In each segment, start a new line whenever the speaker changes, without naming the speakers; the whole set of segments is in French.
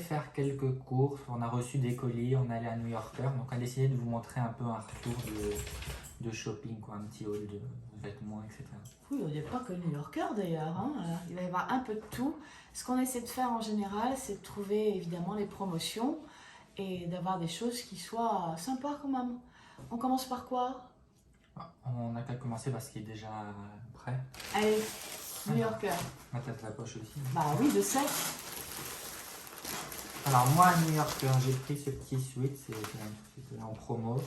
faire quelques courses. On a reçu des colis, on est allé à New Yorker. Donc on a décidé de vous montrer un peu un retour de shopping, quoi, un petit haul de vêtements, etc.
Oui, il n'y a pas que New Yorker d'ailleurs, hein. Il va y avoir un peu de tout. Ce qu'on essaie de faire en général, c'est de trouver évidemment les promotions et d'avoir des choses qui soient sympas quand même. On commence par quoi?
On n'a qu'à commencer parce qu'il est déjà prêt.
Allez, New Yorker.
Ma tête la poche aussi.
Bah oui, je sais.
Alors moi à New Yorker, j'ai pris ce petit sweat, c'était en promo.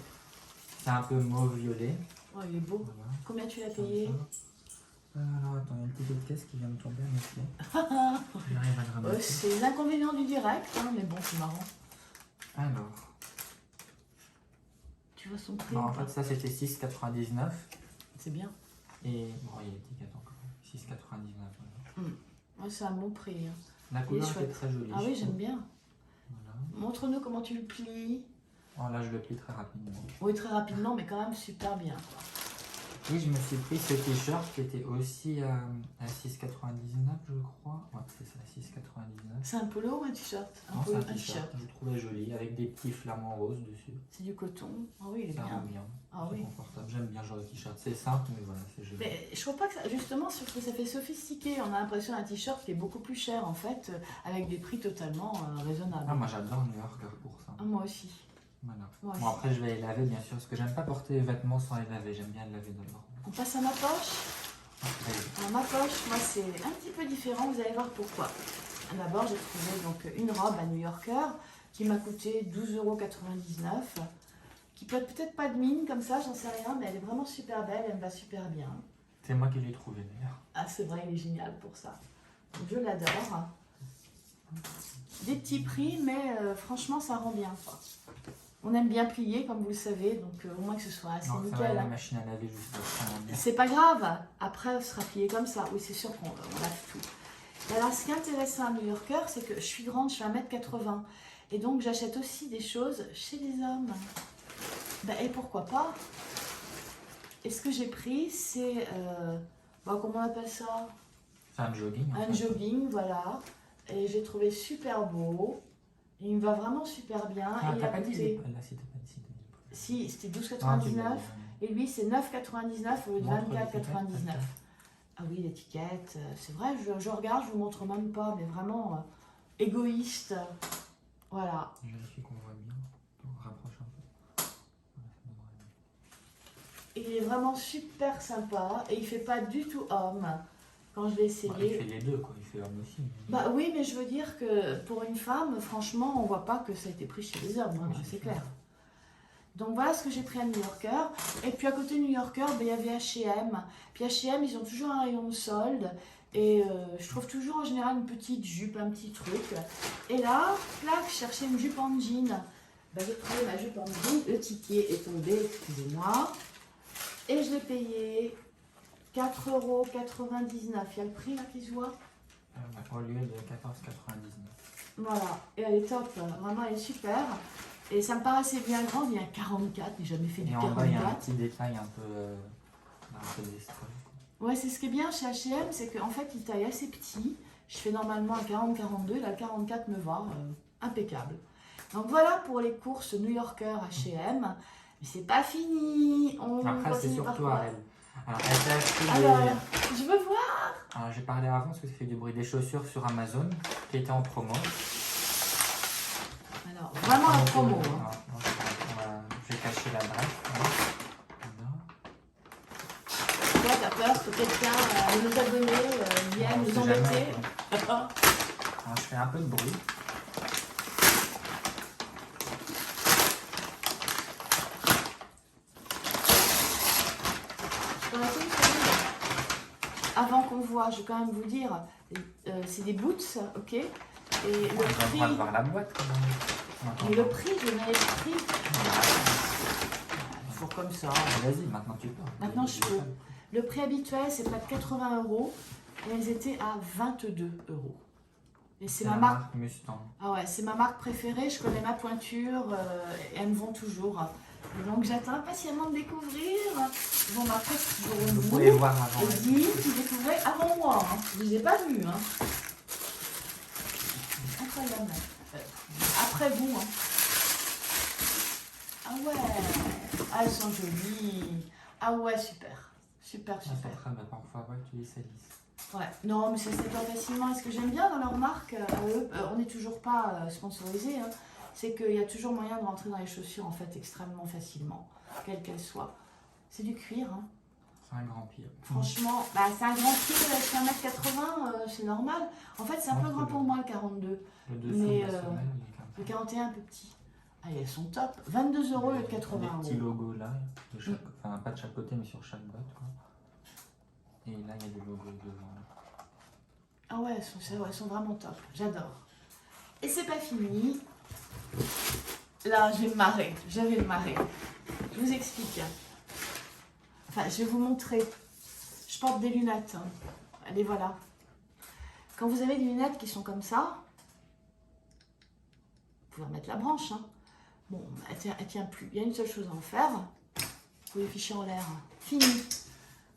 C'est un peu mauve violet.
Oh, il est beau.
Voilà.
Combien tu l'as payé?
Alors attends, il y a une petite autre caisse qui vient de tomber à mes pieds. J'arrive à le ramasser.
C'est l'inconvénient du direct, hein, mais bon, c'est marrant.
Alors,
Tu vois son prix?
non, en fait ça c'était 6,99.
C'est bien.
Et bon, il y a l'étiquette encore. 6,99. Voilà.
Ouais, c'est un bon prix, hein.
La
Il est
couleur était
chouette.
très jolie.
Ah
je
oui,
trouve.
j'aime bien.
Voilà.
Montre-nous comment tu le plies.
Oh, là je le plie très rapidement.
Oui, très rapidement, mais quand même super bien.
Et je me suis pris ce t-shirt qui était aussi à 6,99 je crois. Ouais, c'est ça, 6,99.
C'est un polo ou un t-shirt?
Non, c'est un t-shirt, je le trouvais joli, avec des petits flamants roses dessus.
C'est du coton. Ah oui, il est
Ça
bien.
rend bien,
Ah
c'est
oui.
confortable. J'aime bien ce genre de t-shirt, c'est simple, mais voilà, c'est joli.
Mais je trouve pas que ça, justement, je trouve que ça fait sophistiqué. On a l'impression d'un t-shirt qui est beaucoup plus cher en fait, avec des prix totalement raisonnables.
Ah, moi j'adore New Yorker pour ça.
Ah, moi aussi.
Voilà.
Moi
Bon,
aussi.
après je vais les laver bien sûr, parce que j'aime pas porter les vêtements sans les laver, j'aime bien les laver d'abord.
On passe à ma poche.
Après,
Alors, ma poche, moi c'est un petit peu différent, vous allez voir pourquoi. D'abord, j'ai trouvé donc une robe à New Yorker qui m'a coûté 12,99 €, qui peut être peut-être pas de mine comme ça, j'en sais rien, mais elle est vraiment super belle, elle me va super bien.
c'est moi qui l'ai trouvé d'ailleurs.
Ah, c'est vrai, il est génial pour ça. Donc, je l'adore. Des petits prix, mais franchement, ça rend bien, quoi. On aime bien plier, comme vous le savez, donc au moins que ce soit assez
Non, ça va,
nickel.
la
Hein.
machine à laver juste après.
C'est pas grave, après, ce sera plié comme ça. Oui, c'est sûr qu'on lave tout. Et alors, ce qui est intéressant à New Yorker, c'est que je suis grande, je fais 1,80 m. Et donc, j'achète aussi des choses chez les hommes. Ben, et pourquoi pas? Et ce que j'ai pris, c'est... comment on appelle ça?
C'est un jogging. en
Un
fait.
jogging, voilà. Et j'ai trouvé super beau. Et il me va vraiment super bien.
Ah,
et il
t'as
a
pas dit
coûté...
les prix, là, si t'as pas dit.
Si, c'était
Ah, tu
12,99
l'as
€.
dit.
Et lui, c'est 9,99 € au lieu de
Montre
24,99 €. Ah oui, l'étiquette, c'est vrai, je regarde, je vous montre même pas, mais vraiment égoïste. Voilà.
Je vérifie qu'on voit bien. On rapproche un peu. Voilà, ça devrait aller.
Il est vraiment super sympa et il fait pas du tout homme. Quand je l'ai
Bah, il
essayé.
fait les deux, quoi. Il fait homme aussi.
Bah oui, mais je veux dire que pour une femme, franchement, on voit pas que ça a été pris chez les hommes, hein,
Oui,
c'est clair. Donc voilà ce que j'ai pris à New Yorker. Et puis à côté de New Yorker, ben, il y avait H&M. Puis H&M, ils ont toujours un rayon de solde. Et je trouve toujours en général une petite jupe, un petit truc. Et là, clac, je cherchais une jupe en jean. Ben, j'ai trouvé ma jupe en jean. Le ticket est tombé, excusez-moi. Et je l'ai payé 4,99 €. Il y a le prix là qui se voit.
Au lieu de 14,99.
Voilà. Et elle est top. Vraiment, elle est super. Et ça me paraissait bien grand. Il y a 44. J'ai jamais fait du
Et en bas, il y a un
44.
petit détail un peu d'estrade.
Ouais, c'est ce qui est bien chez H&M, c'est qu'en fait, il taille assez petit. Je fais normalement un 40-42, là, le 44 me va, impeccable. Donc voilà pour les courses New Yorker H&M. Mais c'est pas fini. On
Après, c'est
continue par
surtout
quoi?
à elle. Alors, elle s'est acheté
Alors,
des...
je veux voir.
Alors, j'ai parlé avant parce que ça fait du bruit. Des chaussures sur Amazon qui étaient en promo.
Alors, vraiment la promo. Hein.
Alors, je vais cacher l'adresse. Voilà.
Toi, t'as peur que quelqu'un de nos abonnés vienne
On
nous
sait
embêter.
jamais, quoi. Alors, je fais un peu de bruit.
Avant qu'on voit, je vais quand même vous dire, c'est des boots, ok? Et le
On a le
prix,
droit de voir la boîte quand même.
mais le prix, je mets le prix. Il faut comme ça.
Vas-y, maintenant tu peux.
Maintenant, je peux. Le prix habituel, c'est près de 80 € et elles étaient à 22 €. Et c'est ma marque.
Mustang.
Ah ouais, c'est ma marque préférée. Je connais ma pointure et elles me vont toujours. Et donc, j'attends impatiemment de découvrir. Bon, ma après, c'est toujours
Vous
une
pouvez
boue.
voir avant.
Et dis, tu découvrais avant moi. Hein. Je ne les ai pas vus. Hein. Incroyable. Après vous. Hein. Ah ouais. Ah, elles sont jolies. Ah ouais, super. Super, super.
Ah, ça parfois, ouais, tu les salisses.
Ouais, non, mais ça se nettoie facilement. Et ce que j'aime bien dans leur marque, eux, on n'est toujours pas sponsorisé, hein, c'est qu'il y a toujours moyen de rentrer dans les chaussures en fait extrêmement facilement, quelles qu'elles soient. C'est du cuir. Hein.
C'est un grand pied.
Franchement, bah, c'est un grand pied, c'est 1m80, c'est normal. En fait, c'est un peu grand pour moi le 42.
Le dessous
Mais
de la semelle,
le 41 un peu petit. Ah, elles sont top. 22 € le 80
Des
euros.
petits logos là, de chaque, enfin pas de chaque côté mais sur chaque botte. Quoi. Et là, il y a des logos devant.
Ah ouais, elles sont vraiment top. J'adore. Et c'est pas fini. Là, je vais me marrer. Je vais me marrer. Je vous explique. Enfin, je vais vous montrer. Je porte des lunettes. Hein. Allez, voilà. Quand vous avez des lunettes qui sont comme ça, vous pouvez remettre la branche. Hein. Bon, elle tient plus. Il y a une seule chose à en faire. Vous pouvez ficher en l'air. Fini.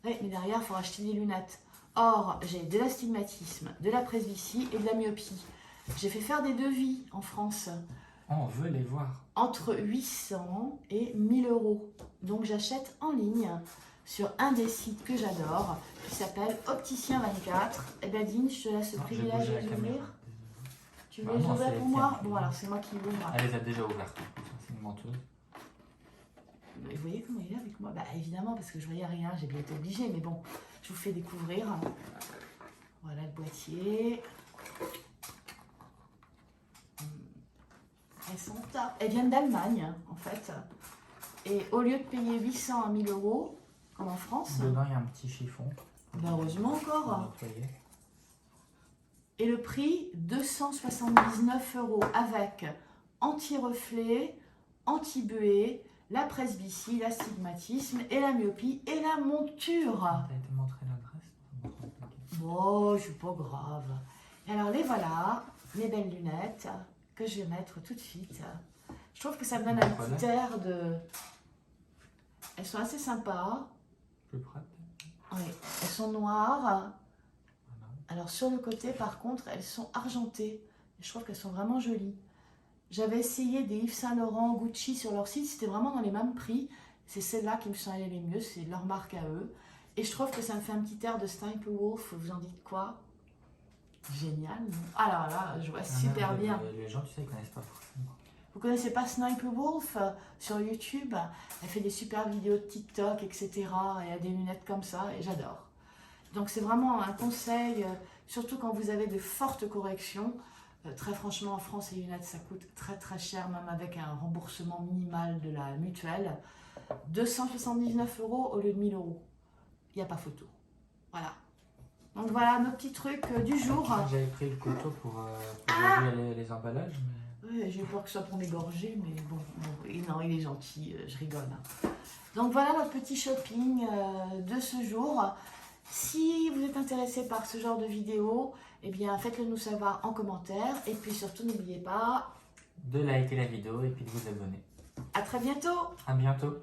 Oui, mais derrière, il faut racheter des lunettes. Or, j'ai de l'astigmatisme, de la presbytie et de la myopie. J'ai fait faire des devis en France.
Oh, on veut les voir.
Entre 800 et 1000 €. Donc, j'achète en ligne sur un des sites que j'adore, qui s'appelle Opticien 24. Eh bien, Dine, je te laisse le privilège de les ouvrir. Tu veux les ouvrir pour moi? Bon, alors, c'est moi qui l'ouvre.
Elle les a déjà ouvertes. C'est une menteuse.
Vous voyez comment il est avec moi? Bah évidemment, parce que je voyais rien, j'ai bien été obligée, mais bon, je vous fais découvrir. Voilà le boîtier. Elles sont top. Elles viennent d'Allemagne, en fait. Et au lieu de payer 800 à 1000 €, comme en France...
Dedans, il y a un petit chiffon.
Bah heureusement encore. Et le prix, 279 € avec anti-reflet, anti-buée, la presbytie, l'astigmatisme et la myopie et la monture.
T'as été montré l'adresse?
Bon, je suis pas grave. Et alors les voilà, mes belles lunettes que je vais mettre tout de suite. Je trouve que ça me donne un petit air de... Elles sont assez sympas.
Plus près.
Oui, elles sont noires. Alors sur le côté, par contre, elles sont argentées. Je trouve qu'elles sont vraiment jolies. J'avais essayé des Yves Saint Laurent, Gucci sur leur site, c'était vraiment dans les mêmes prix. C'est celles-là qui me sont allées les mieux, c'est leur marque à eux. Et je trouve que ça me fait un petit air de Steinpolwolf, vous en dites quoi? Génial. Alors là, je vois super bien.
Les gens, tu sais, ils connaissent pas forcément.
Vous connaissez pas Steinpolwolf sur YouTube? Elle fait des super vidéos de TikTok, etc. Et elle a des lunettes comme ça, et j'adore. Donc c'est vraiment un conseil, surtout quand vous avez de fortes corrections. Très franchement, en France, les lunettes, ça coûte très très cher, même avec un remboursement minimal de la mutuelle. 279 € au lieu de 1000 €. Il n'y a pas photo. Voilà. Donc voilà nos petits trucs du jour.
J'avais pris le couteau pour ouvrir les emballages. Mais...
Oui, j'ai peur que ce soit pour m'égorger, mais bon, non, il est gentil, je rigole. Donc voilà notre petit shopping de ce jour. Si vous êtes intéressé par ce genre de vidéo, eh bien faites-le nous savoir en commentaire. Et puis surtout, n'oubliez pas
de liker la vidéo et puis de vous abonner.
À très bientôt.
À bientôt.